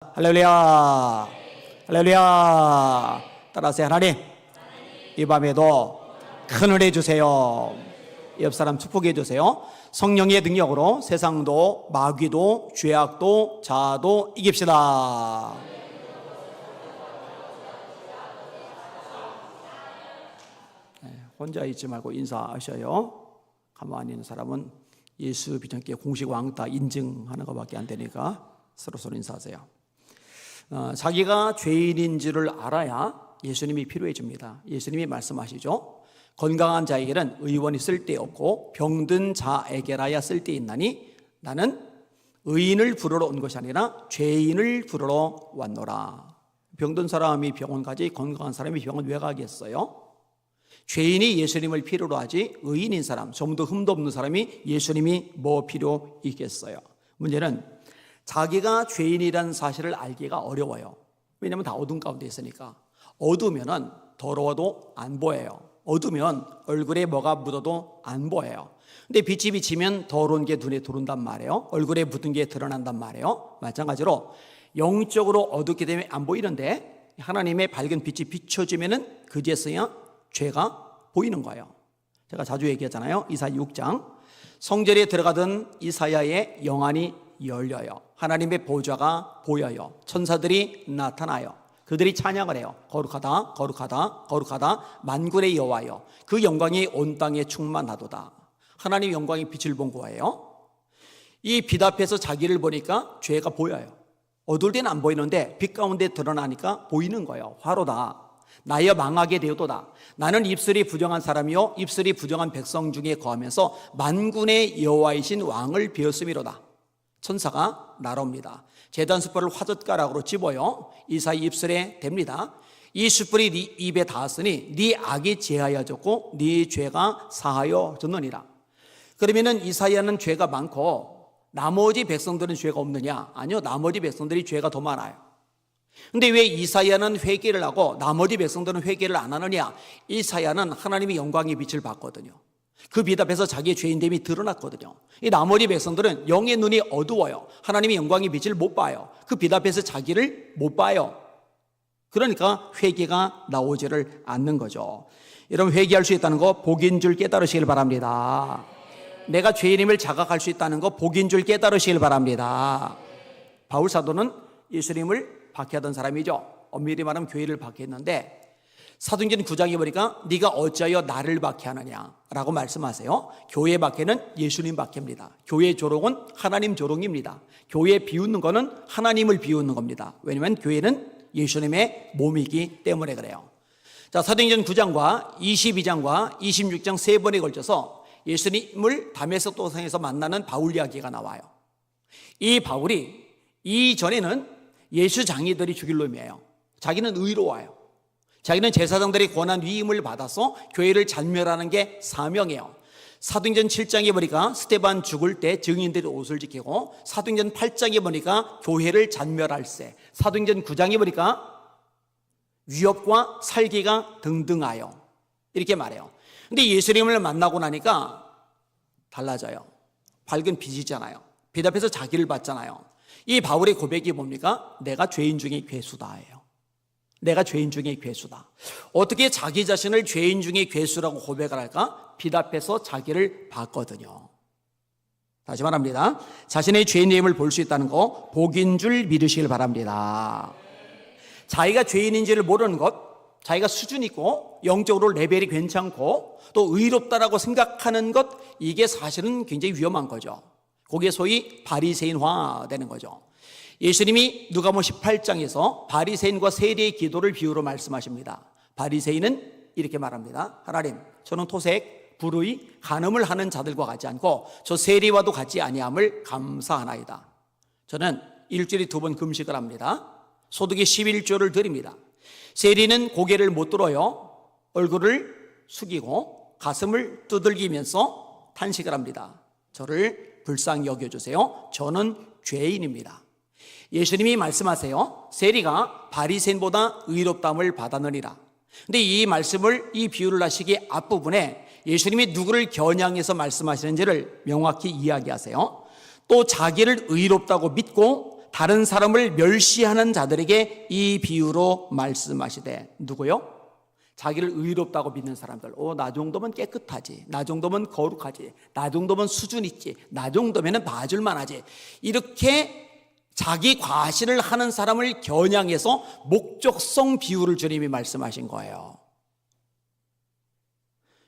할렐루야, 할렐루야. 따라하세요. 하나님, 이 밤에도 큰 은혜 주세요. 옆 사람 축복해 주세요. 성령의 능력으로 세상도 마귀도 죄악도 자아도 이깁시다. 혼자 있지 말고 인사하셔요. 가만히 있는 사람은 예수 비전께 공식 왕따 인증하는 것밖에 안 되니까 서로 인사하세요. 자기가 죄인인지를 알아야 예수님이 필요해집니다. 예수님이 말씀하시죠. 건강한 자에게는 의원이 쓸데없고 병든 자에게라야 쓸데있나니 나는 의인을 부르러 온 것이 아니라 죄인을 부르러 왔노라. 병든 사람이 병원 가지 건강한 사람이 병원 왜 가겠어요? 죄인이 예수님을 필요로 하지 의인인 사람, 좀 더 흠도 없는 사람이 예수님이 뭐 필요 있겠어요? 문제는 자기가 죄인이라는 사실을 알기가 어려워요. 왜냐하면 다 어둠 가운데 있으니까. 어두우면 더러워도 안 보여요. 어두우면 얼굴에 뭐가 묻어도 안 보여요. 근데 빛이 비치면 더러운 게 눈에 들어온단 말이에요. 얼굴에 묻은 게 드러난단 말이에요. 마찬가지로 영적으로 어둡게 되면 안 보이는데 하나님의 밝은 빛이 비춰지면 그제서야 죄가 보이는 거예요. 제가 자주 얘기하잖아요. 이사야 6장. 성전에 들어가던 이사야의 영안이 열려요. 하나님의 보좌가 보여요. 천사들이 나타나요. 그들이 찬양을 해요. 거룩하다, 거룩하다, 거룩하다, 만군의 여호와여. 그 영광이 온 땅에 충만하도다. 하나님의 영광이 빛을 본 거예요. 이 빛 앞에서 자기를 보니까 죄가 보여요. 어두울 때는 안 보이는데 빛 가운데 드러나니까 보이는 거예요. 화로다. 나여 망하게 되어도다. 나는 입술이 부정한 사람이요 입술이 부정한 백성 중에 거하면서 만군의 여호와이신 왕을 배웠음이로다. 천사가 날아옵니다. 제단 숯불을 화젓가락으로 집어요. 이사야 입술에 댑니다. 이 숯불이 네 입에 닿았으니 네 악이 제하여졌고 네 죄가 사하여졌느니라. 그러면은 이사야는 죄가 많고 나머지 백성들은 죄가 없느냐? 아니요, 나머지 백성들이 죄가 더 많아요. 근데 왜 이사야는 회개를 하고 나머지 백성들은 회개를 안 하느냐? 이사야는 하나님의 영광의 빛을 봤거든요. 그 빛 앞에서 자기의 죄인됨이 드러났거든요. 이 나머지 백성들은 영의 눈이 어두워요. 하나님의 영광의 빛을 못 봐요. 그 빛 앞에서 자기를 못 봐요. 그러니까 회개가 나오지를 않는 거죠. 여러분, 회개할 수 있다는 거 복인 줄 깨달으시길 바랍니다. 내가 죄인임을 자각할 수 있다는 거 복인 줄 깨달으시길 바랍니다. 바울 사도는 예수님을 박해하던 사람이죠. 엄밀히 말하면 교회를 박해했는데 사도행전 9장에 보니까 네가 어찌하여 나를 박해하느냐라고 말씀하세요. 교회 박해는 예수님 박해입니다. 교회 조롱은 하나님 조롱입니다. 교회 비웃는 거는 하나님을 비웃는 겁니다. 왜냐하면 교회는 예수님의 몸이기 때문에 그래요. 자, 사도행전 9장과 22장과 26장 세 번에 걸쳐서 예수님을 다메섹 도상에서 만나는 바울 이야기가 나와요. 이 바울이 이전에는 예수 장이들이 죽일 놈이에요. 자기는 의로워요. 자기는 제사장들의 권한 위임을 받아서 교회를 잔멸하는 게 사명이에요. 사도행전 7장에 보니까 스데반 죽을 때 증인들이 옷을 지키고, 사도행전 8장에 보니까 교회를 잔멸할세, 사도행전 9장에 보니까 위협과 살기가 등등하여 이렇게 말해요. 근데 예수님을 만나고 나니까 달라져요. 밝은 빛이잖아요. 빛 앞에서 자기를 봤잖아요. 이 바울의 고백이 뭡니까? 내가 죄인 중에 괴수다예요. 내가 죄인 중에 괴수다. 어떻게 자기 자신을 죄인 중에 괴수라고 고백을 할까? 빛 앞에서 자기를 봤거든요. 다시 말합니다. 자신의 죄인임을 볼 수 있다는 거 복인 줄 믿으시길 바랍니다. 자기가 죄인인지를 모르는 것, 자기가 수준 있고 영적으로 레벨이 괜찮고 또 의롭다라고 생각하는 것, 이게 사실은 굉장히 위험한 거죠. 그게 소위 바리새인화 되는 거죠. 예수님이 누가복음 18장에서 바리새인과 세리의 기도를 비유로 말씀하십니다. 바리새인은 이렇게 말합니다. 하나님, 저는 토색, 불의, 간음을 하는 자들과 같지 않고 저 세리와도 같지 아니함을 감사하나이다. 저는 일주일에 2번 금식을 합니다. 소득의 11조를 드립니다. 세리는 고개를 못 들어요. 얼굴을 숙이고 가슴을 두들기면서 탄식을 합니다. 저를 불쌍히 여겨주세요. 저는 죄인입니다. 예수님이 말씀하세요. 세리가 바리새인보다 의롭다함을 받았느니라. 근데 이 말씀을, 이 비유를 하시기 앞부분에 예수님이 누구를 겨냥해서 말씀하시는지를 명확히 이야기하세요. 또 자기를 의롭다고 믿고 다른 사람을 멸시하는 자들에게 이 비유로 말씀하시되, 누구요? 자기를 의롭다고 믿는 사람들. 나 정도면 깨끗하지, 나 정도면 거룩하지, 나 정도면 수준 있지, 나 정도면 봐줄만 하지, 이렇게 자기 과시를 하는 사람을 겨냥해서 목적성 비유를 주님이 말씀하신 거예요.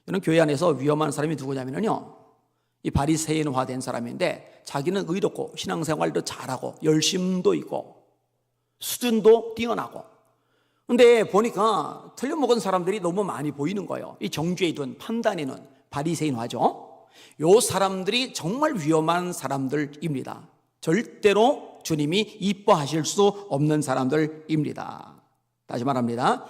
이는 교회 안에서 위험한 사람이 누구냐면요, 이 바리새인화된 사람인데 자기는 의롭고 신앙생활도 잘하고 열심도 있고 수준도 뛰어나고, 근데 보니까 틀려먹은 사람들이 너무 많이 보이는 거예요. 이 정죄에 둔 판단에 는 바리새인화죠. 요 사람들이 정말 위험한 사람들입니다. 절대로 주님이 이뻐하실 수 없는 사람들입니다. 다시 말합니다.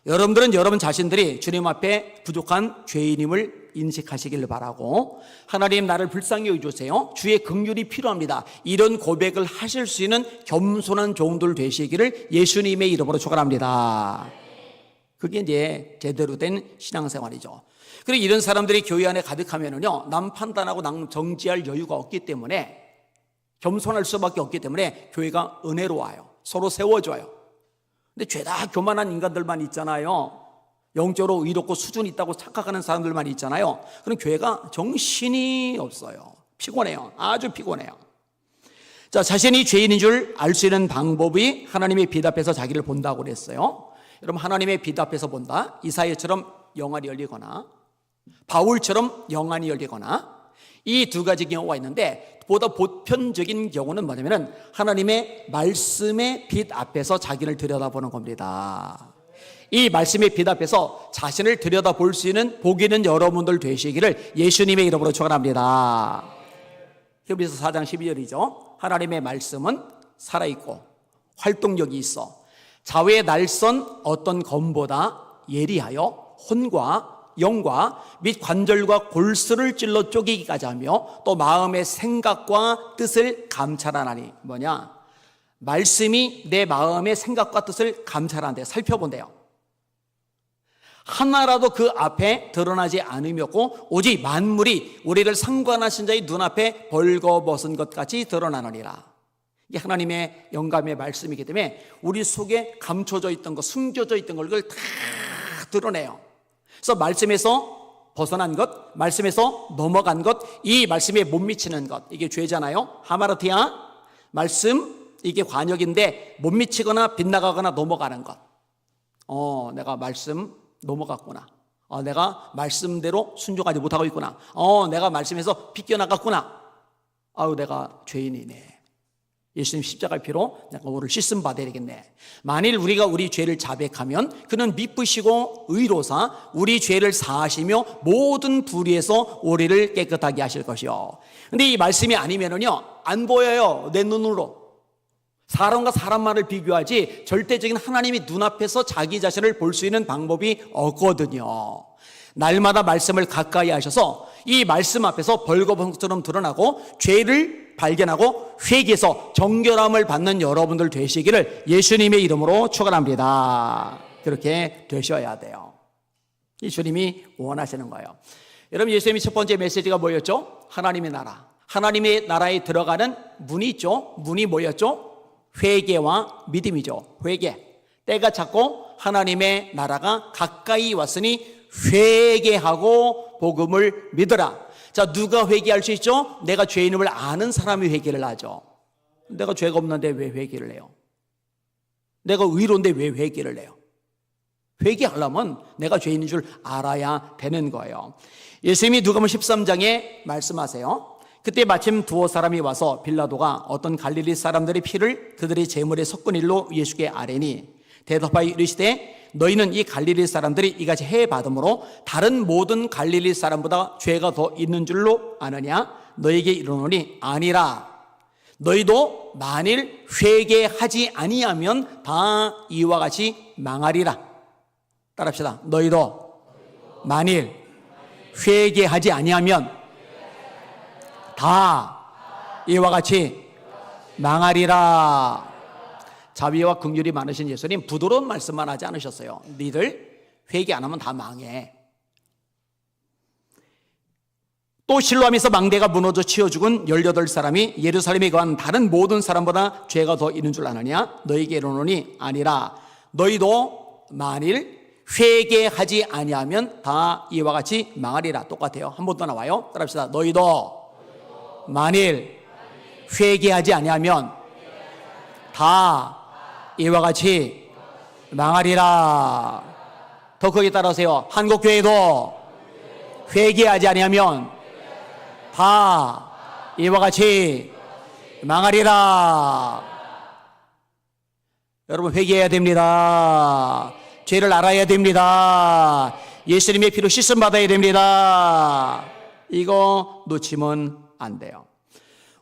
여러분들은 여러분 자신들이 주님 앞에 부족한 죄인임을 인식하시길 바라고, 하나님 나를 불쌍히 여겨주세요, 주의 긍휼이 필요합니다, 이런 고백을 하실 수 있는 겸손한 종들 되시기를 예수님의 이름으로 축원합니다. 그게 이제 제대로 된 신앙생활이죠. 그리고 이런 사람들이 교회 안에 가득하면은요, 남 판단하고 남 정지할 여유가 없기 때문에, 겸손할 수밖에 없기 때문에 교회가 은혜로워요. 서로 세워줘요. 근데 죄다 교만한 인간들만 있잖아요. 영적으로 의롭고 수준 있다고 착각하는 사람들만 있잖아요. 그럼 교회가 정신이 없어요. 피곤해요. 아주 피곤해요. 자, 자신이 죄인인 줄 알 수 있는 방법이 하나님의 빛 앞에서 자기를 본다고 그랬어요. 여러분, 하나님의 빛 앞에서 본다, 이사야처럼 영안이 열리거나 바울처럼 영안이 열리거나, 이 두 가지 경우가 있는데, 보다 보편적인 경우는 뭐냐면 하나님의 말씀의 빛 앞에서 자기를 들여다보는 겁니다. 이 말씀의 빛 앞에서 자신을 들여다볼 수 있는 복 있는 여러분들 되시기를 예수님의 이름으로 축원합니다. 히브리서 4장 12절이죠. 하나님의 말씀은 살아있고 활동력이 있어 좌우의 날선 어떤 검보다 예리하여 혼과 영과 및 관절과 골수를 찔러 쪼개기까지 하며 또 마음의 생각과 뜻을 감찰하나니, 뭐냐? 말씀이 내 마음의 생각과 뜻을 감찰하는데, 살펴본대요. 하나라도 그 앞에 드러나지 않으며고 오직 만물이 우리를 상관하신 자의 눈앞에 벌거벗은 것 같이 드러나느니라. 이게 하나님의 영감의 말씀이기 때문에 우리 속에 감춰져 있던 것, 숨겨져 있던 걸 다 드러내요. 그래서 말씀에서 벗어난 것, 말씀에서 넘어간 것, 이 말씀에 못 미치는 것, 이게 죄잖아요. 하마르티아, 말씀, 이게 관역인데 못 미치거나 빗나가거나 넘어가는 것. 내가 말씀 넘어갔구나. 내가 말씀대로 순종하지 못하고 있구나. 내가 말씀에서 빗겨나갔구나. 내가 죄인이네. 예수님 십자가의 피로 내가 오를 씻음 받아야 되겠네. 만일 우리가 우리 죄를 자백하면 그는 미쁘시고 의로사 우리 죄를 사하시며 모든 불의에서 우리를 깨끗하게 하실 것이요. 근데 이 말씀이 아니면은요, 안 보여요. 내 눈으로. 사람과 사람만을 비교하지 절대적인 하나님이 눈앞에서 자기 자신을 볼 수 있는 방법이 없거든요. 날마다 말씀을 가까이 하셔서 이 말씀 앞에서 벌거벗처럼 드러나고 죄를 발견하고 회개해서 정결함을 받는 여러분들 되시기를 예수님의 이름으로 축원합니다. 그렇게 되셔야 돼요. 이 주님이 원하시는 거예요. 여러분, 예수님의 첫 번째 메시지가 뭐였죠? 하나님의 나라. 하나님의 나라에 들어가는 문이 있죠. 문이 뭐였죠? 회개와 믿음이죠. 회개. 때가 찼고 하나님의 나라가 가까이 왔으니 회개하고 복음을 믿어라. 자, 누가 회개할 수 있죠? 내가 죄인임을 아는 사람이 회개를 하죠. 내가 죄가 없는데 왜 회개를 해요? 내가 의로운데 왜 회개를 해요? 회개하려면 내가 죄인인 줄 알아야 되는 거예요. 예수님이 누가복음 13장에 말씀하세요. 그때 마침 두어 사람이 와서 빌라도가 어떤 갈릴리 사람들의 피를 그들의 제물에 섞은 일로 예수께 아뢰니 대답하여 이르시되 너희는 이 갈릴리 사람들이 이같이 해받음으로 다른 모든 갈릴리 사람보다 죄가 더 있는 줄로 아느냐? 너희에게 이르노니 아니라. 너희도 만일 회개하지 아니하면 다 이와 같이 망하리라. 따라합시다. 너희도 만일 회개하지 아니하면 다 이와 같이 망하리라. 자비와 긍휼이 많으신 예수님 부드러운 말씀만 하지 않으셨어요. 니들 회개 안 하면 다 망해. 또 실로암에서 망대가 무너져 치어 죽은 18사람이 예루살렘에 거한 다른 모든 사람보다 죄가 더 있는 줄 아느냐? 너희에게 이르노니 아니라. 너희도 만일 회개하지 아니하면 다 이와 같이 망하리라. 똑같아요. 한 번 더 나와요. 따라합시다. 너희도 만일 회개하지 아니하면 다 이와 같이 망하리라. 더 크게 따라하세요. 한국교회도 회개하지 아니하면 다 이와 같이 망하리라. 여러분, 회개해야 됩니다. 죄를 알아야 됩니다. 예수님의 피로 씻음 받아야 됩니다. 이거 놓치면 안 돼요.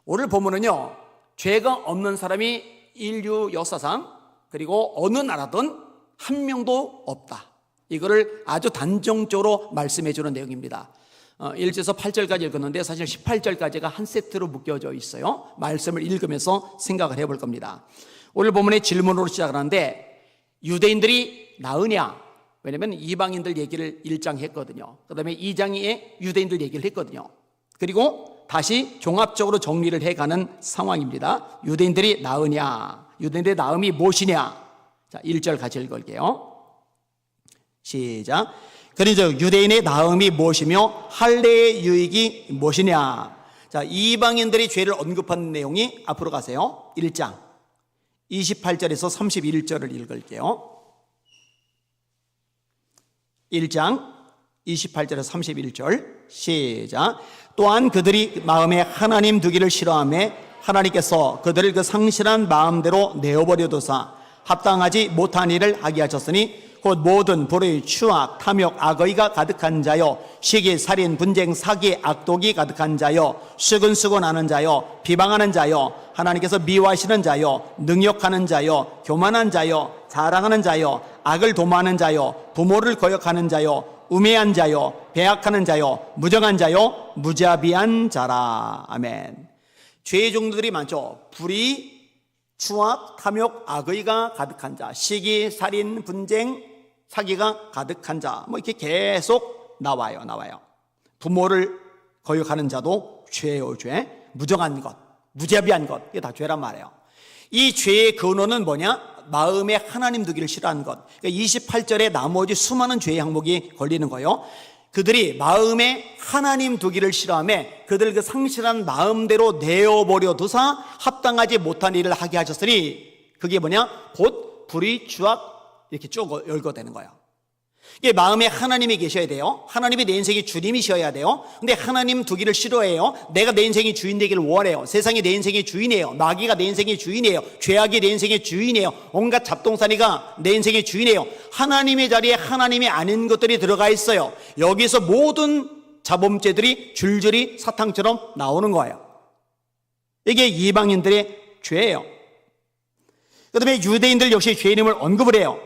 오늘 본문은요, 죄가 없는 사람이 인류 역사상 그리고 어느 나라든 한 명도 없다. 이거를 아주 단정적으로 말씀해 주는 내용입니다. 1절에서 8절까지 읽었는데 사실 18절까지가 한 세트로 묶여져 있어요. 말씀을 읽으면서 생각을 해볼 겁니다. 오늘 본문의 질문으로 시작하는데, 유대인들이 나으냐? 왜냐하면 이방인들 얘기를 1장 했거든요. 그 다음에 2장에 유대인들 얘기를 했거든요. 그리고 다시 종합적으로 정리를 해가는 상황입니다. 유대인들이 나으냐? 유대인들의 나음이 무엇이냐? 자, 1절 같이 읽을게요. 시작. 그런즉 유대인의 나음이 무엇이며 할례의 유익이 무엇이냐? 자, 이방인들이 죄를 언급하는 내용이 앞으로 가세요. 1장 28절에서 31절을 읽을게요. 1장 28절에서 31절 시작. 또한 그들이 마음에 하나님 두기를 싫어하며 하나님께서 그들을 그 상실한 마음대로 내어버려두사 합당하지 못한 일을 하게 하셨으니 곧 모든 불의, 추악, 탐욕, 악의가 가득한 자요, 시기, 살인, 분쟁, 사기, 악독이 가득한 자요, 수근수근하는 자요, 비방하는 자요, 하나님께서 미워하시는 자요, 능욕하는 자요, 교만한 자요, 자랑하는 자요, 악을 도모하는 자요, 부모를 거역하는 자요, 우매한 자요, 배악하는 자요, 무정한 자요, 무자비한 자라. 아멘. 죄의 종류들이 많죠. 불의, 추악, 탐욕, 악의가 가득한 자, 시기, 살인, 분쟁, 사기가 가득한 자, 뭐 이렇게 계속 나와요. 부모를 거역하는 자도 죄예요, 죄. 무정한 것, 무자비한 것, 이게 다 죄란 말이에요. 이 죄의 근원은 뭐냐? 마음에 하나님 두기를 싫어하는 것. 그러니까 28절에 나머지 수많은 죄의 항목이 걸리는 거예요. 그들이 마음에 하나님 두기를 싫어하며 그들 그 상실한 마음대로 내어버려 두사 합당하지 못한 일을 하게 하셨으니, 그게 뭐냐? 곧 불의, 추악, 이렇게 쭉 열거되는 거예요. 이게 마음에 하나님이 계셔야 돼요. 하나님이 내 인생의 주님이셔야 돼요. 근데 하나님 두기를 싫어해요. 내가 내 인생의 주인 되기를 원해요. 세상이 내 인생의 주인이에요. 마귀가 내 인생의 주인이에요. 죄악이 내 인생의 주인이에요. 온갖 잡동사니가 내 인생의 주인이에요. 하나님의 자리에 하나님이 아닌 것들이 들어가 있어요. 여기서 모든 자범죄들이 줄줄이 사탕처럼 나오는 거예요. 이게 이방인들의 죄예요. 그 다음에 유대인들 역시 죄인임을 언급을 해요.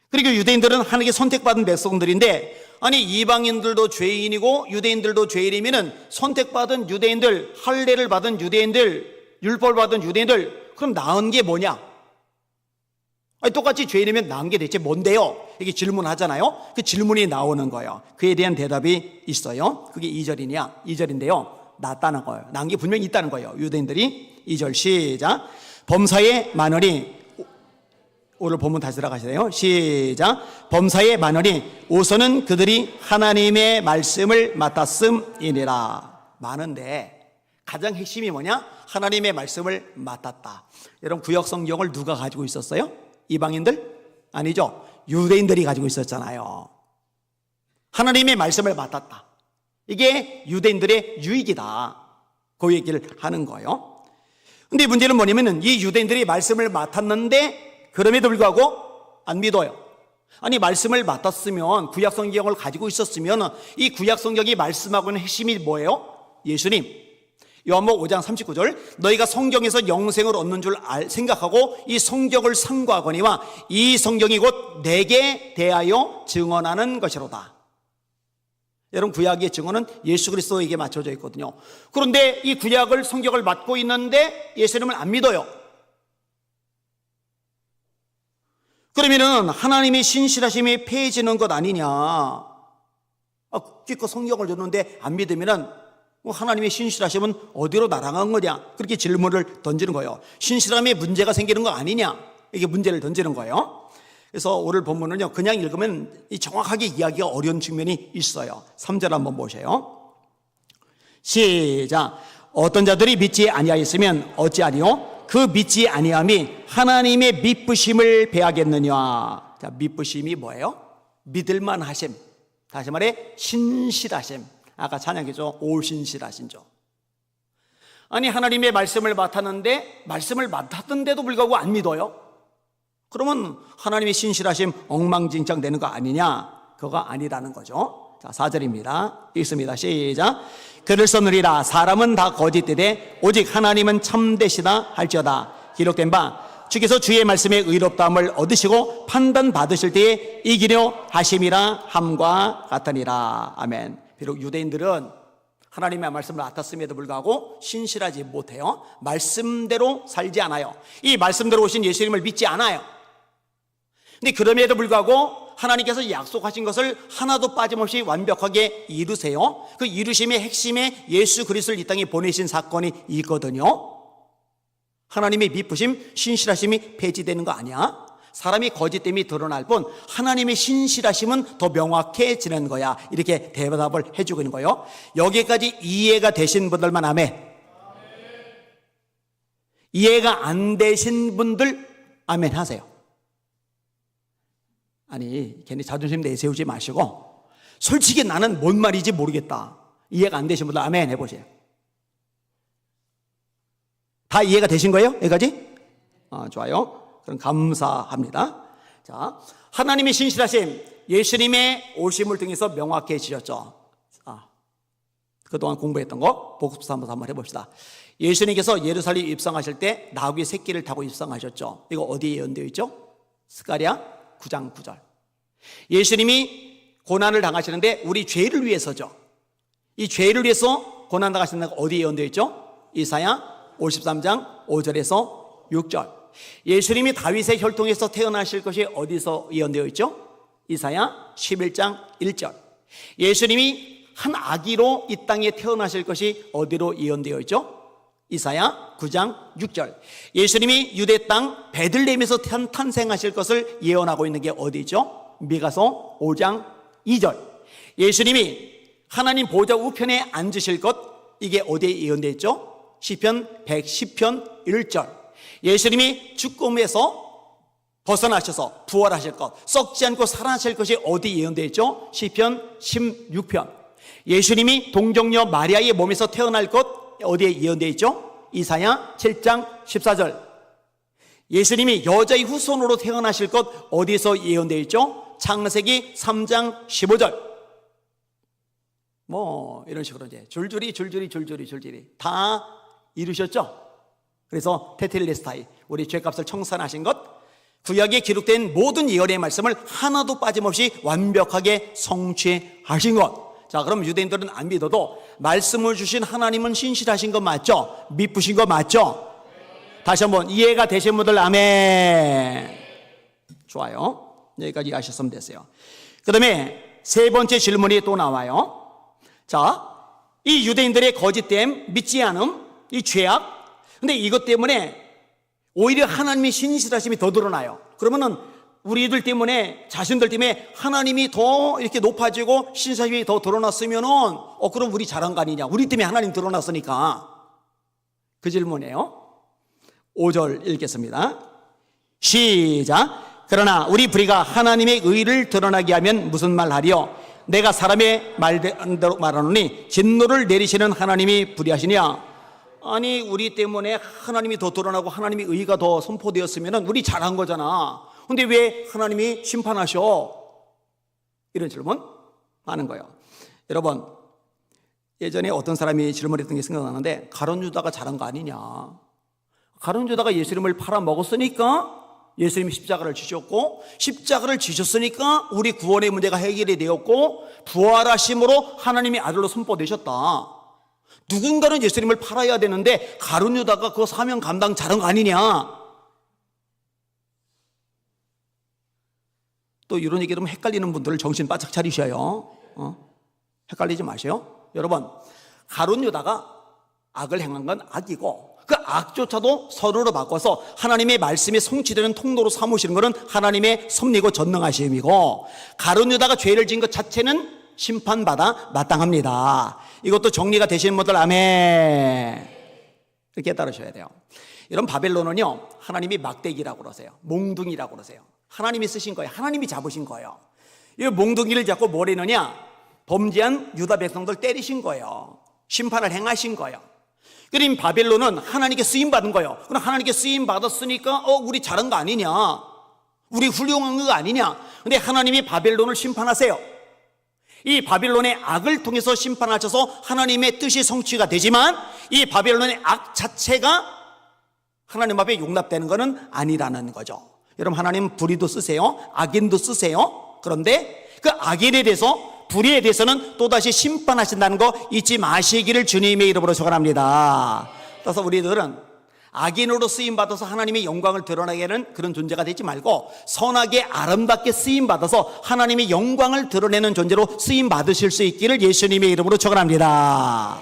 그리고 유대인들은 하나님께 선택받은 백성들인데, 아니 이방인들도 죄인이고 유대인들도 죄인이면은 선택받은 유대인들, 할례를 받은 유대인들, 율법을 받은 유대인들, 그럼 나은 게 뭐냐? 아니 똑같이 죄인이면 나은 게 대체 뭔데요? 이렇게 질문하잖아요. 그 질문이 나오는 거예요. 그에 대한 대답이 있어요. 그게 2절인데요. 낫다는 거예요. 나은 게 분명히 있다는 거예요. 유대인들이. 2절 시작. 범사에 많으니, 오늘 본문 다시 들어가시네요. 시작. 범사에 많으니 우선은 그들이 하나님의 말씀을 맡았음이니라. 많은데 가장 핵심이 뭐냐? 하나님의 말씀을 맡았다. 여러분, 구약 성경을 누가 가지고 있었어요? 이방인들? 아니죠. 유대인들이 가지고 있었잖아요. 하나님의 말씀을 맡았다. 이게 유대인들의 유익이다. 그 얘기를 하는 거예요. 근데 문제는 뭐냐면은 이 유대인들이 말씀을 맡았는데 그럼에도 불구하고 안 믿어요. 아니 말씀을 맡았으면, 구약 성경을 가지고 있었으면 이 구약 성경이 말씀하고 있는 핵심이 뭐예요? 예수님. 요한복음 5장 39절, 너희가 성경에서 영생을 얻는 줄 생각하고 이 성경을 상고하거니와 이 성경이 곧 내게 대하여 증언하는 것이로다. 여러분, 구약의 증언은 예수 그리스도에게 맞춰져 있거든요. 그런데 이 구약을, 성경을 맡고 있는데 예수님을 안 믿어요. 그러면은 하나님의 신실하심이 폐해지는 것 아니냐? 기껏 성경을 줬는데 안 믿으면은 하나님의 신실하심은 어디로 날아간 거냐? 그렇게 질문을 던지는 거예요. 신실함에 문제가 생기는 거 아니냐? 이게 문제를 던지는 거예요. 그래서 오늘 본문은요, 그냥 읽으면 정확하게 이야기가 어려운 측면이 있어요. 3절 한번 보세요. 시작. 어떤 자들이 믿지 아니하였으면 어찌하리요? 그 믿지 아니함이 하나님의 미쁘심을 배하겠느냐. 자, 미쁘심이 뭐예요? 믿을만 하심. 다시 말해 신실하심. 아까 찬양이죠. 오신실하신죠. 아니, 하나님의 말씀을 맡았는데 말씀을 맡았던데도 불구하고 안 믿어요? 그러면 하나님의 신실하심 엉망진창 되는 거 아니냐? 그거가 아니라는 거죠. 자, 4절입니다. 읽습니다. 시작. 그를 써느리라. 사람은 다 거짓되되 오직 하나님은 참되시다 할지어다. 기록된 바 주께서 주의 말씀에 의롭다함을 얻으시고 판단받으실 때에 이기려 하심이라 함과 같으니라. 아멘. 비록 유대인들은 하나님의 말씀을 맡았음에도 불구하고 신실하지 못해요. 말씀대로 살지 않아요. 이 말씀대로 오신 예수님을 믿지 않아요. 근데 그럼에도 불구하고 하나님께서 약속하신 것을 하나도 빠짐없이 완벽하게 이루세요. 그 이루심의 핵심에 예수 그리스도를 이 땅에 보내신 사건이 있거든요. 하나님의 미쁘심, 신실하심이 폐지되는 거 아니야? 사람이 거짓됨이 드러날 뿐 하나님의 신실하심은 더 명확해지는 거야. 이렇게 대답을 해주고 있는 거예요. 여기까지 이해가 되신 분들만 아멘. 이해가 안 되신 분들 아멘 하세요. 아니, 괜히 자존심 내세우지 마시고 솔직히 나는 뭔 말인지 모르겠다. 이해가 안 되신 분들 아멘 해보세요. 다 이해가 되신 거예요? 여기까지? 좋아요. 그럼 감사합니다. 자, 하나님의 신실하심, 예수님의 오심을 통해서 명확해지셨죠. 그동안 공부했던 거 복습사 한번 해봅시다. 예수님께서 예루살렘 입성하실 때 나귀 새끼를 타고 입성하셨죠. 이거 어디에 예언되어 있죠? 스가랴 9장 9절. 예수님이 고난을 당하시는데 우리 죄를 위해서죠. 이 죄를 위해서 고난 당하시는 거 어디에 예언되어 있죠? 이사야 53장 5절에서 6절. 예수님이 다윗의 혈통에서 태어나실 것이 어디서 예언되어 있죠? 이사야 11장 1절. 예수님이 한 아기로 이 땅에 태어나실 것이 어디로 예언되어 있죠? 이사야 9장 6절. 예수님이 유대 땅 베들레헴에서 탄생하실 것을 예언하고 있는 게 어디죠? 미가서 5장 2절. 예수님이 하나님 보좌 우편에 앉으실 것, 이게 어디에 예언되어 있죠? 시편 110편 1절. 예수님이 죽음에서 벗어나셔서 부활하실 것, 썩지 않고 살아나실 것이 어디 예언되어 있죠? 시편 16편. 예수님이 동정녀 마리아의 몸에서 태어날 것 어디에 예언되어 있죠? 이사야 7장 14절. 예수님이 여자의 후손으로 태어나실 것 어디에서 예언되어 있죠? 창세기 3장 15절. 뭐 이런 식으로 이제 줄줄이 다 이루셨죠. 그래서 테텔레스타이, 우리 죄값을 청산하신 것, 구약에 기록된 모든 예언의 말씀을 하나도 빠짐없이 완벽하게 성취하신 것. 자, 그럼 유대인들은 안 믿어도 말씀을 주신 하나님은 신실하신 거 맞죠? 미쁘신 거 맞죠? 다시 한번 이해가 되신 분들 아멘. 좋아요. 여기까지 하셨으면 됐어요. 그 다음에 세 번째 질문이 또 나와요. 자, 이 유대인들의 거짓됨, 믿지 않음, 이 죄악, 근데 이것 때문에 오히려 하나님의 신실하심이 더 드러나요. 그러면은 우리들 때문에, 자신들 때문에 하나님이 더 이렇게 높아지고 신실하심이 더 드러났으면은 그럼 우리 잘한 거 아니냐? 우리 때문에 하나님 드러났으니까. 그 질문이에요. 5절 읽겠습니다. 시작. 그러나 우리 불의가 하나님의 의를 드러나게 하면 무슨 말 하리요? 내가 사람의 말대로 말하노니 진노를 내리시는 하나님이 불의하시냐? 아니, 우리 때문에 하나님이 더 드러나고 하나님의 의가 더 선포되었으면 우리 잘한 거잖아. 근데 왜 하나님이 심판하셔? 이런 질문 하는 거예요. 여러분, 예전에 어떤 사람이 질문했던 게 생각나는데, 가룟 유다가 잘한 거 아니냐? 가룟 유다가 예수님을 팔아먹었으니까 예수님이 십자가를 지셨고, 십자가를 지셨으니까 우리 구원의 문제가 해결이 되었고, 부활하심으로 하나님의 아들로 선포되셨다. 누군가는 예수님을 팔아야 되는데 가룟 유다가 그 사명 감당 잘한 거 아니냐? 또 이런 얘기 들으면 헷갈리는 분들을 정신 바짝 차리셔요. 헷갈리지 마세요. 여러분, 가룟 유다가 악을 행한 건 악이고 그 악조차도 선으로 바꿔서 하나님의 말씀이 성취되는 통로로 삼으시는 것은 하나님의 섭리고 전능하심이고, 가룟 유다가 죄를 지은 것 자체는 심판받아 마땅합니다. 이것도 정리가 되시는 분들 아멘. 이렇게 따르셔야 돼요. 이런 바벨론은요, 하나님이 막대기라고 그러세요. 몽둥이라고 그러세요. 하나님이 쓰신 거예요. 하나님이 잡으신 거예요. 이 몽둥이를 잡고 뭘 했느냐? 범죄한 유다 백성들 때리신 거예요. 심판을 행하신 거예요. 그럼 바벨론은 하나님께 쓰임받은 거예요. 그럼 하나님께 쓰임받았으니까 우리 잘한 거 아니냐, 우리 훌륭한 거 아니냐. 근데 하나님이 바벨론을 심판하세요. 이 바벨론의 악을 통해서 심판하셔서 하나님의 뜻이 성취가 되지만 이 바벨론의 악 자체가 하나님 앞에 용납되는 것은 아니라는 거죠. 여러분, 하나님 불의도 쓰세요, 악인도 쓰세요. 그런데 그 악인에 대해서, 불의에 대해서는 또다시 심판하신다는 거 잊지 마시기를 주님의 이름으로 축원합니다. 따라서 우리들은 악인으로 쓰임받아서 하나님의 영광을 드러내게 하는 그런 존재가 되지 말고 선하게 아름답게 쓰임받아서 하나님의 영광을 드러내는 존재로 쓰임받으실 수 있기를 예수님의 이름으로 축원합니다.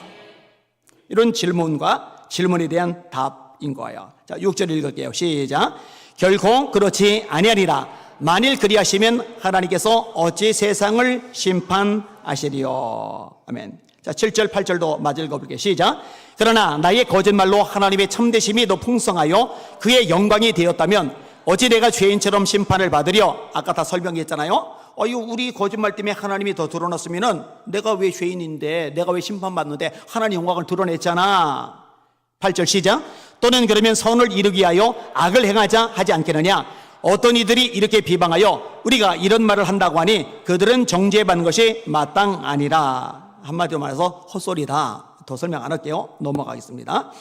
이런 질문과 질문에 대한 답인 거예요. 자, 6절 읽을게요. 시작. 결코 그렇지 아니하리라. 만일 그리하시면 하나님께서 어찌 세상을 심판하시리요. 아멘. 자, 7절 8절도 마저 읽어볼게요. 시작. 그러나 나의 거짓말로 하나님의 참되심이 더 풍성하여 그의 영광이 되었다면 어찌 내가 죄인처럼 심판을 받으려. 아까 다 설명했잖아요. 우리 거짓말 때문에 하나님이 더 드러났으면은 내가 왜 죄인인데, 내가 왜 심판받는데, 하나님 영광을 드러냈잖아. 8절 시작. 또는 그러면 선을 이루기 위하여 악을 행하자 하지 않겠느냐. 어떤 이들이 이렇게 비방하여 우리가 이런 말을 한다고 하니 그들은 정죄받는 것이 마땅하니라. 한마디로 말해서 헛소리다. 더 설명 안 할게요. 넘어가겠습니다.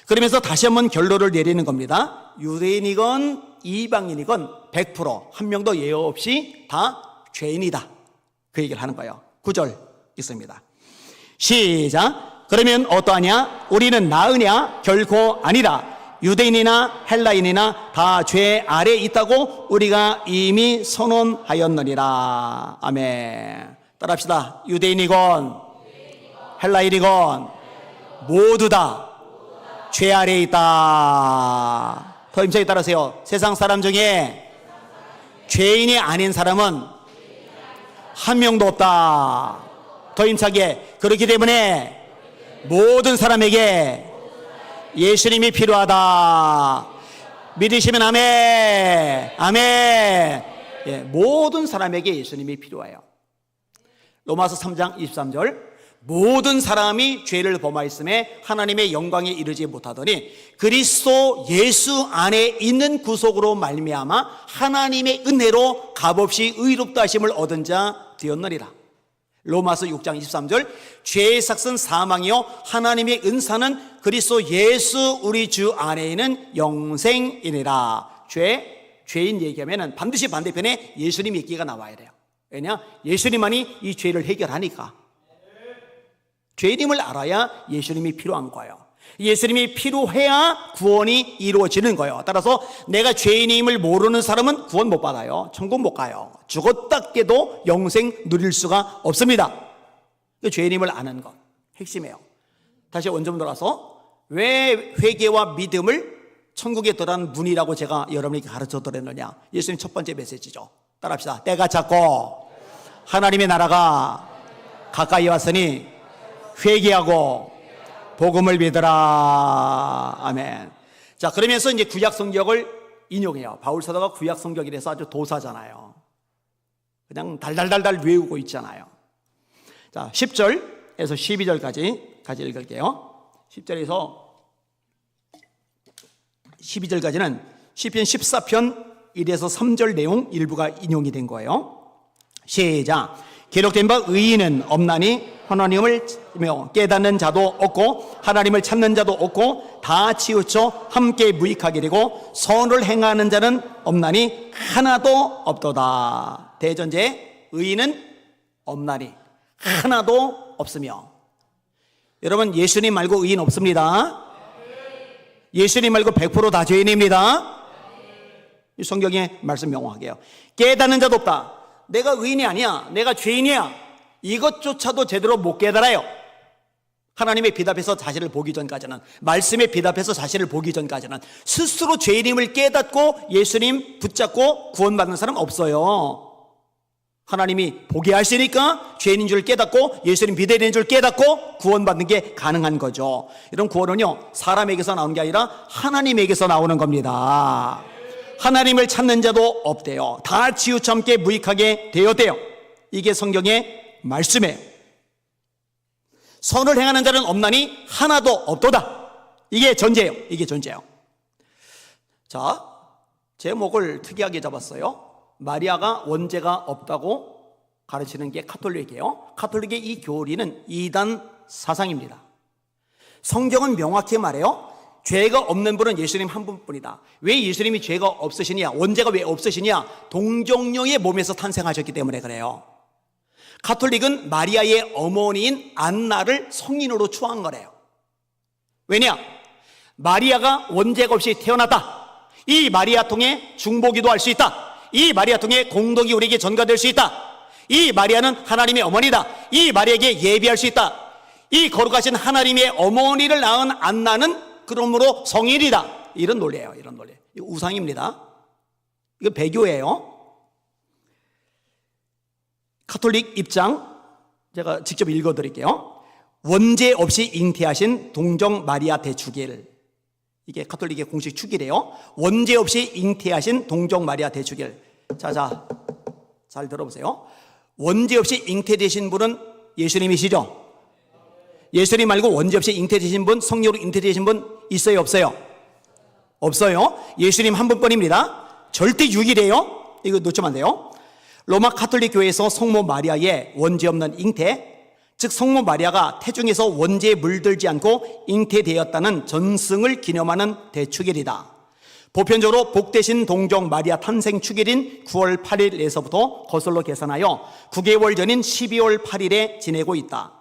그러면서 다시 한번 결론을 내리는 겁니다. 유대인이건 이방인이건 100% 한 명도 예외 없이 다 죄인이다. 그 얘기를 하는 거예요. 9절 있습니다. 시작. 그러면 어떠하냐? 우리는 나으냐? 결코 아니라. 유대인이나 헬라인이나 다 죄 아래 있다고 우리가 이미 선언하였느니라. 아멘. 따라합시다. 유대인이건 헬라인이건 모두 다 죄 아래 있다. 더 힘차게 따라하세요. 세상 사람 중에 죄인이 아닌 사람은 한 명도 없다. 더 힘차게. 그렇기 때문에 모든 사람에게 예수님이 필요하다. 믿으시면 아멘. 아멘. 예, 모든 사람에게 예수님이 필요해요. 로마서 3장 23절. 모든 사람이 죄를 범하였음에 하나님의 영광에 이르지 못하더니 그리스도 예수 안에 있는 구속으로 말미암아 하나님의 은혜로 값없이 의롭다 하심을 얻은 자 되었느니라. 로마서 6장 23절. 죄의 삭은 사망이요 하나님의 은사는 그리스도 예수 우리 주 안에 있는 영생이니라. 죄인 얘기하면 반드시 반대편에 예수님 얘기가 나와야 돼요. 왜냐? 예수님만이 이 죄를 해결하니까. 죄인임을 알아야 예수님이 필요한 거예요. 예수님이 필요해야 구원이 이루어지는 거예요. 따라서 내가 죄인임을 모르는 사람은 구원 못 받아요. 천국 못 가요. 죽었다 깨도 영생 누릴 수가 없습니다. 죄인임을 아는 것 핵심이에요. 다시 원점 돌아서 왜 회개와 믿음을 천국에 들어가는 문이라고 제가 여러분에게 가르쳐 드렸느냐. 예수님 첫 번째 메시지죠. 따라합시다. 때가 찼고 하나님의 나라가 가까이 왔으니 회개하고 복음을 믿으라. 아멘. 자, 그러면서 이제 구약 성경을 인용해요. 바울 사도가 구약 성경이라서 아주 도사잖아요. 그냥 달달달달 외우고 있잖아요. 자, 10절에서 12절까지 같이 읽을게요. 10절에서 12절까지는 시편 14편 1에서 3절 내용 일부가 인용이 된 거예요. 시작. 기록된 바 의인은 없나니 하나님을 깨닫는 자도 없고 하나님을 찾는 자도 없고 다 치우쳐 함께 무익하게 되고 선을 행하는 자는 없나니 하나도 없도다. 대전제 의인은 없나니 하나도 없으며. 여러분, 예수님 말고 의인 없습니다. 예수님 말고 100% 다 죄인입니다. 이 성경의 말씀 명확하게요. 깨닫는 자도 없다. 내가 의인이 아니야, 내가 죄인이야, 이것조차도 제대로 못 깨달아요. 하나님의 빛 앞에서 자신을 보기 전까지는, 말씀의 빛 앞에서 자신을 보기 전까지는 스스로 죄인임을 깨닫고 예수님 붙잡고 구원받는 사람 없어요. 하나님이 보게 하시니까 죄인인 줄 깨닫고 예수님 비대리인 줄 깨닫고 구원받는 게 가능한 거죠. 이런 구원은요, 사람에게서 나온 게 아니라 하나님에게서 나오는 겁니다. 하나님을 찾는 자도 없대요. 다 치우참게 무익하게 되었대요. 이게 성경의 말씀이에요. 선을 행하는 자는 없나니 하나도 없도다. 이게 전제예요. 이게 전제예요. 자, 제목을 특이하게 잡았어요. 마리아가 원죄가 없다고 가르치는 게 카톨릭이에요. 카톨릭의 이 교리는 이단 사상입니다. 성경은 명확히 말해요. 죄가 없는 분은 예수님 한 분뿐이다. 왜 예수님이 죄가 없으시냐? 원죄가 왜 없으시냐? 동정녀의 몸에서 탄생하셨기 때문에 그래요. 카톨릭은 마리아의 어머니인 안나를 성인으로 추앙한 거래요. 왜냐? 마리아가 원죄가 없이 태어났다. 이 마리아 통해 중보기도 할 수 있다. 이 마리아 통해 공덕이 우리에게 전가될 수 있다. 이 마리아는 하나님의 어머니다. 이 마리아에게 예비할 수 있다. 이 거룩하신 하나님의 어머니를 낳은 안나는 그러므로 성인이다. 이런 논리예요. 이런 논리. 이거 우상입니다. 이거 배교예요. 카톨릭 입장 제가 직접 읽어드릴게요. 원죄 없이 잉태하신 동정 마리아 대축일. 이게 카톨릭의 공식 축이래요. 원죄 없이 잉태하신 동정 마리아 대축일. 자, 잘 들어보세요. 원죄 없이 잉태되신 분은 예수님이시죠? 예수님 말고 원죄 없이 잉태되신 분, 성령으로 잉태되신 분 있어요, 없어요? 없어요. 예수님 한 분뿐입니다. 절대 유일해요. 이거 놓치면 안 돼요. 로마 카톨릭 교회에서 성모 마리아의 원죄 없는 잉태, 즉 성모 마리아가 태중에서 원죄에 물들지 않고 잉태되었다는 전승을 기념하는 대축일이다. 보편적으로 복되신 동정 마리아 탄생 축일인 9월 8일에서부터 거슬러 계산하여 9개월 전인 12월 8일에 지내고 있다.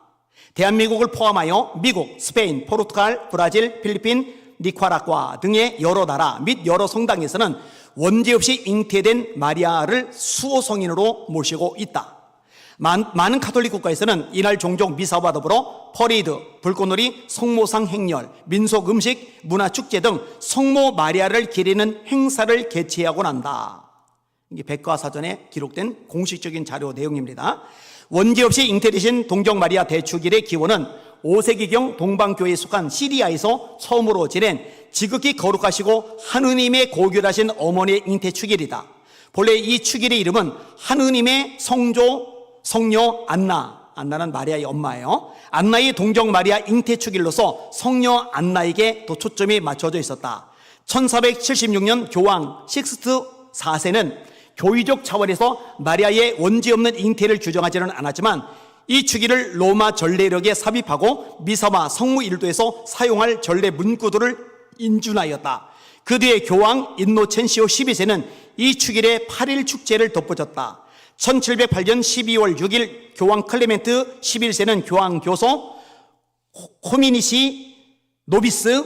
대한민국을 포함하여 미국, 스페인, 포르투갈, 브라질, 필리핀, 니카라과 등의 여러 나라 및 여러 성당에서는 원죄 없이 잉태된 마리아를 수호 성인으로 모시고 있다. 많은 카톨릭 국가에서는 이날 종종 미사와 더불어 퍼레이드, 불꽃놀이, 성모상 행렬, 민속 음식, 문화축제 등 성모 마리아를 기리는 행사를 개최하곤 한다. 이게 백과사전에 기록된 공식적인 자료 내용입니다. 원죄 없이 잉태되신 동정 마리아 대축일의 기원은 5세기경 동방교회에 속한 시리아에서 처음으로 지낸 지극히 거룩하시고 하느님의 고결하신 어머니의 잉태 축일이다. 본래 이 축일의 이름은 하느님의 성녀 안나는 마리아의 엄마예요. 안나의 동정 마리아 잉태 축일로서 성녀 안나에게 또 초점이 맞춰져 있었다. 1476년 교황 식스트 4세는 교의적 차원에서 마리아의 원죄 없는 잉태를 규정하지는 않았지만 이 축일을 로마 전례력에 삽입하고 미사와 성무 일도에서 사용할 전례 문구들을 인준하였다. 그 뒤에 교황 인노첸시오 12세는 이 축일에 8일 축제를 덧붙였다. 1708년 12월 6일 교황 클레멘트 11세는 교황 교소 호미니시 노비스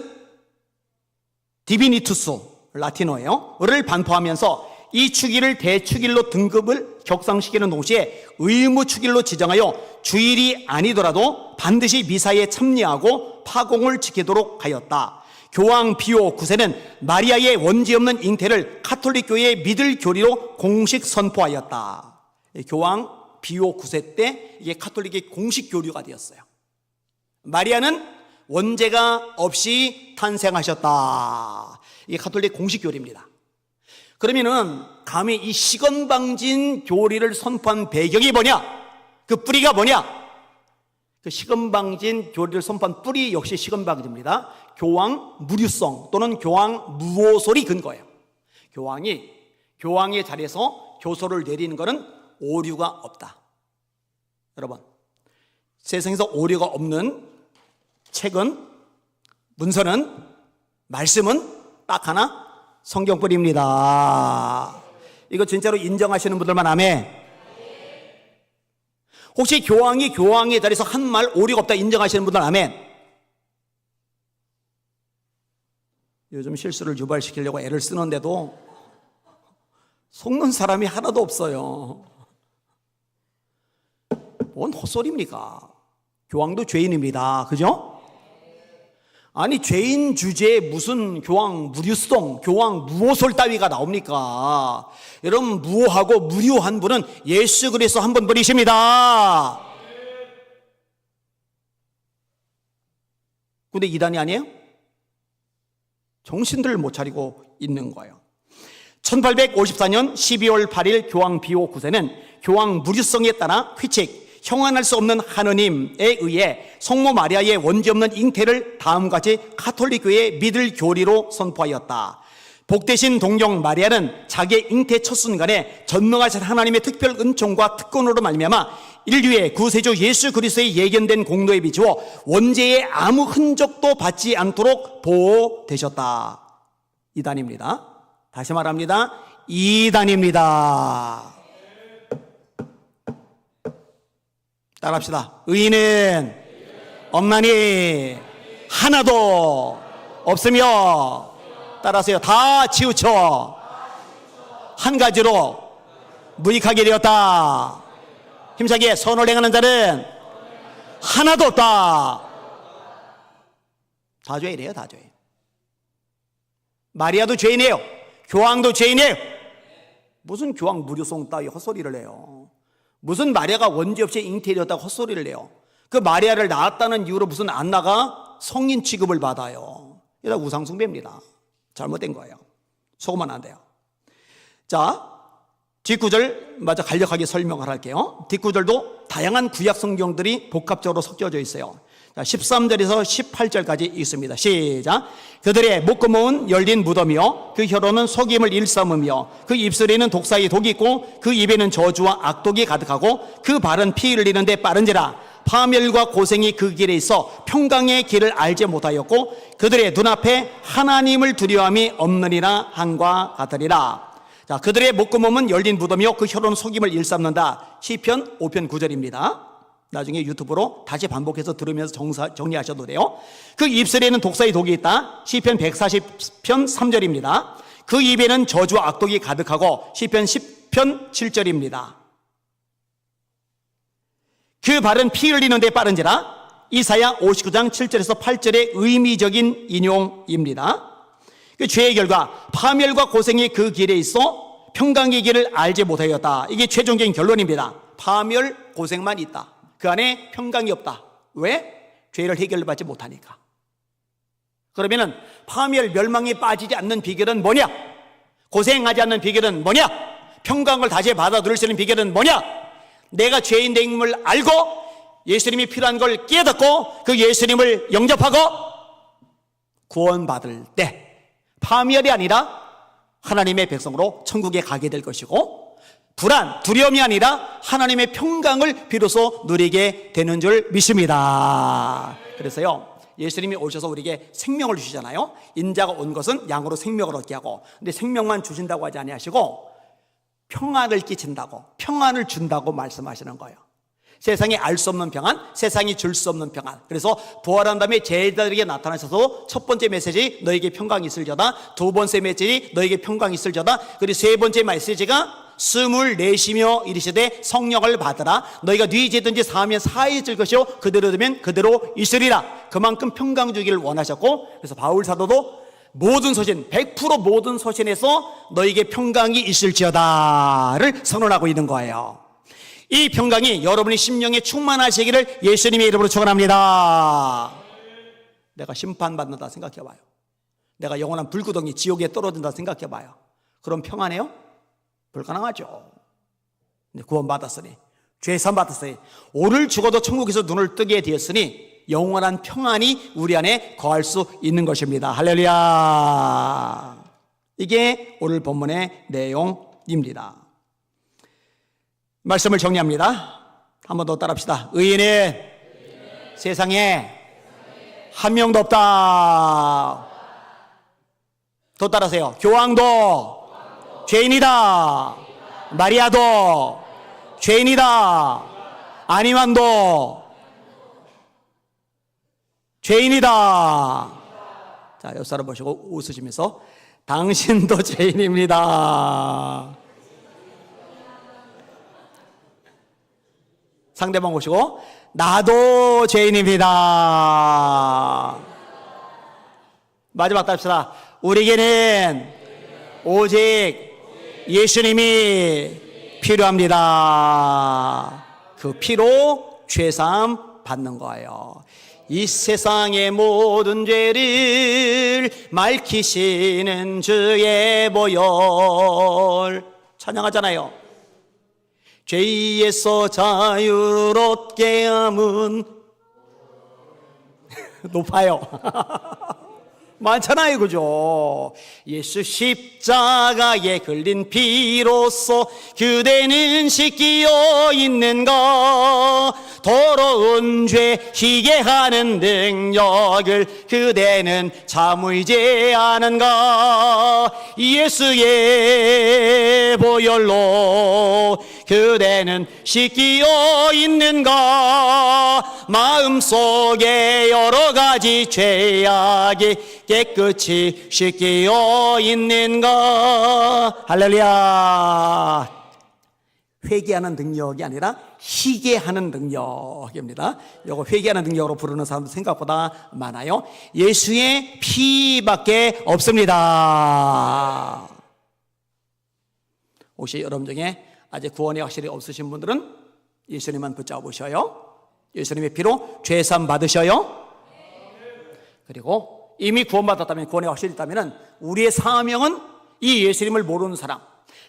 디비니투스 라틴어예요.를 반포하면서 이 축일을 대축일로 등급을 격상시키는 동시에 의무축일로 지정하여 주일이 아니더라도 반드시 미사에 참여하고 파공을 지키도록 하였다. 교황 비오 9세는 마리아의 원죄 없는 잉태를 카톨릭 교회의 믿을 교리로 공식 선포하였다. 교황 비오 9세 때 이게 카톨릭의 공식 교류가 되었어요. 마리아는 원죄가 없이 탄생하셨다. 이게 카톨릭 공식 교리입니다. 그러면은 감히 이 시건방진 교리를 선포한 배경이 뭐냐? 그 뿌리가 뭐냐? 그 시건방진 교리를 선포한 뿌리 역시 시건방진입니다. 교황 무류성 또는 교황 무오솔이 근거예요. 교황이 교황의 자리에서 교소를 내리는 것은 오류가 없다. 여러분, 세상에서 오류가 없는 책은, 문서는, 말씀은 딱 하나, 성경뿐입니다. 이거 진짜로 인정하시는 분들만 아멘. 혹시 교황이 교황의 자리에서 한 말 오류가 없다 인정하시는 분들 아멘. 요즘 실수를 유발시키려고 애를 쓰는데도 속는 사람이 하나도 없어요. 뭔 헛소리입니까? 교황도 죄인입니다. 그죠? 아니, 죄인 주제에 무슨 교황 무류성, 교황 무오솔 따위가 나옵니까? 여러분, 무오하고 무료한 분은 예수 그리스도 한 분뿐이십니다. 근데 이단이 아니에요? 정신들을 못 차리고 있는 거예요. 1854년 12월 8일 교황 비오 9세는 교황 무류성에 따라 회칙, 형언할 수 없는 하느님에 의해 성모 마리아의 원죄 없는 잉태를 다음과 같이 가톨릭 교회의 믿을 교리로 선포하였다. 복되신 동정 마리아는 자기의 잉태 첫 순간에 전능하신 하나님의 특별 은총과 특권으로 말미암아 인류의 구세주 예수 그리스도의 예견된 공로에 비추어 원죄의 아무 흔적도 받지 않도록 보호되셨다. 이단입니다. 다시 말합니다. 이단입니다. 따라합시다. 의인은 없나니 하나도 없으며, 따라하세요. 다 치우쳐 한 가지로 무익하게 되었다. 힘차게 선을 행하는 자는 하나도 없다. 다 죄인이에요. 다 죄인. 마리아도 죄인이에요. 교황도 죄인이에요. 무슨 교황 무료성 따위 헛소리를 해요. 무슨 마리아가 원죄 없이 잉태되었다고 헛소리를 해요. 그 마리아를 낳았다는 이유로 무슨 안나가 성인 취급을 받아요. 이거 우상숭배입니다. 잘못된 거예요. 속으면 안 돼요. 자, 뒷구절 마저 간략하게 설명을 할게요. 뒷구절도 다양한 구약 성경들이 복합적으로 섞여져 있어요. 자, 13절에서 18절까지 있습니다. 시작. 그들의 목구멍은 열린 무덤이요 그 혀로는 속임을 일삼으며 그 입술에는 독사의 독이 있고 그 입에는 저주와 악독이 가득하고 그 발은 피 흘리는데 빠른지라 파멸과 고생이 그 길에 있어 평강의 길을 알지 못하였고 그들의 눈앞에 하나님을 두려움이 없느니라 한과 같으리라. 자, 그들의 목구멍은 열린 무덤이요 그 혀로는 속임을 일삼는다. 시편 5편 9절입니다. 나중에 유튜브로 다시 반복해서 들으면서 정리하셔도 돼요. 그 입술에는 독사의 독이 있다. 시편 140편 3절입니다. 그 입에는 저주와 악독이 가득하고 시편 10편 7절입니다. 그 발은 피 흘리는 데 빠른지라. 이사야 59장 7절에서 8절의 의미적인 인용입니다. 그 죄의 결과 파멸과 고생이 그 길에 있어 평강의 길을 알지 못하였다. 이게 최종적인 결론입니다. 파멸, 고생만 있다. 그 안에 평강이 없다. 왜? 죄를 해결받지 못하니까. 그러면은 파멸, 멸망에 빠지지 않는 비결은 뭐냐? 고생하지 않는 비결은 뭐냐? 평강을 다시 받아들일 수 있는 비결은 뭐냐? 내가 죄인됨을 알고 예수님이 필요한 걸 깨닫고 그 예수님을 영접하고 구원받을 때 파멸이 아니라 하나님의 백성으로 천국에 가게 될 것이고 불안, 두려움이 아니라 하나님의 평강을 비로소 누리게 되는 줄 믿습니다. 그래서요, 예수님이 오셔서 우리에게 생명을 주시잖아요. 인자가 온 것은 양으로 생명을 얻게 하고, 근데 생명만 주신다고 하지 아니하시고 평안을 끼친다고, 평안을 준다고 말씀하시는 거예요. 세상에 알 수 없는 평안, 세상이 줄 수 없는 평안. 그래서 부활한 다음에 제자들에게 나타나셔서 첫 번째 메시지 너에게 평강이 있을저다, 두 번째 메시지 너에게 평강이 있을저다, 그리고 세 번째 메시지가 24시며 이르시되 성령을 받으라. 너희가 네 죄든지 사하면 사해질 것이요 그대로 되면 그대로 있으리라. 그만큼 평강 주기를 원하셨고, 그래서 바울 사도도 모든 서신, 100% 모든 서신에서 너에게 평강이 있을지어다를 선언하고 있는 거예요. 이 평강이 여러분의 심령에 충만하시기를 예수님의 이름으로 축원합니다. 내가 심판받는다 생각해봐요. 내가 영원한 불구덩이 지옥에 떨어진다 생각해봐요. 그럼 평안해요? 불가능하죠. 근데 구원받았으니, 죄산 받았으니, 오늘 죽어도 천국에서 눈을 뜨게 되었으니 영원한 평안이 우리 안에 거할 수 있는 것입니다. 할렐루야. 이게 오늘 본문의 내용입니다. 말씀을 정리합니다. 한 번 더 따라합시다. 의인은 세상에 한 명도 없다. 더 따라하세요. 교황도 죄인이다. 마리아도 죄인이다. 아니만도 죄인이다. 자, 옆 사람 보시고 웃으시면서 당신도 죄인입니다. 상대방 보시고 나도 죄인입니다. 마지막 답시다. 우리에게는 오직 예수님이 필요합니다. 그 피로 죄사함 받는 거예요. 이 세상의 모든 죄를 맑히시는 주의 보혈 찬양하잖아요. 죄에서 자유롭게 함은 높아요. 많잖아요, 그죠? 예수 십자가에 걸린 피로써 그대는 씻기어 있는가? 더러운 죄 희게 하는 능력을 그대는 참 의지하는가? 예수의 보혈로 그대는 씻기어 있는가? 마음속에 여러 가지 죄악이 깨끗이 씻기어 있는가? 할렐루야. 회개하는 능력이 아니라 희게 하는 능력입니다. 이거 회개하는 능력으로 부르는 사람도 생각보다 많아요. 예수의 피밖에 없습니다. 혹시 여러분 중에 아직 구원이 확실히 없으신 분들은 예수님만 붙잡으셔요. 예수님의 피로 죄사함 받으셔요. 그리고 이미 구원받았다면, 구원이 확실히 있다면 우리의 사명은 이 예수님을 모르는 사람,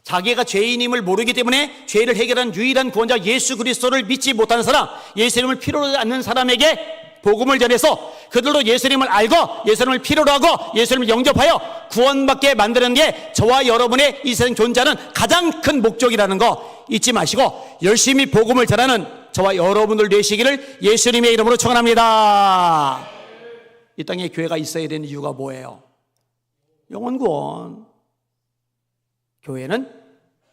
자기가 죄인임을 모르기 때문에 죄를 해결한 유일한 구원자 예수 그리스도를 믿지 못하는 사람, 예수님을 필요로 하지 않는 사람에게 복음을 전해서 그들도 예수님을 알고 예수님을 필요로 하고 예수님을 영접하여 구원받게 만드는 게 저와 여러분의 이 세상 존재하는 가장 큰 목적이라는 거 잊지 마시고 열심히 복음을 전하는 저와 여러분들 되시기를 예수님의 이름으로 축원합니다. 이 땅에 교회가 있어야 되는 이유가 뭐예요? 영혼구원. 교회는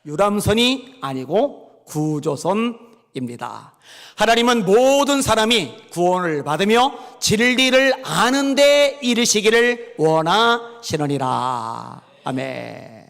유람선이 아니고 구조선입니다. 하나님은 모든 사람이 구원을 받으며 진리를 아는 데 이르시기를 원하시느니라. 아멘.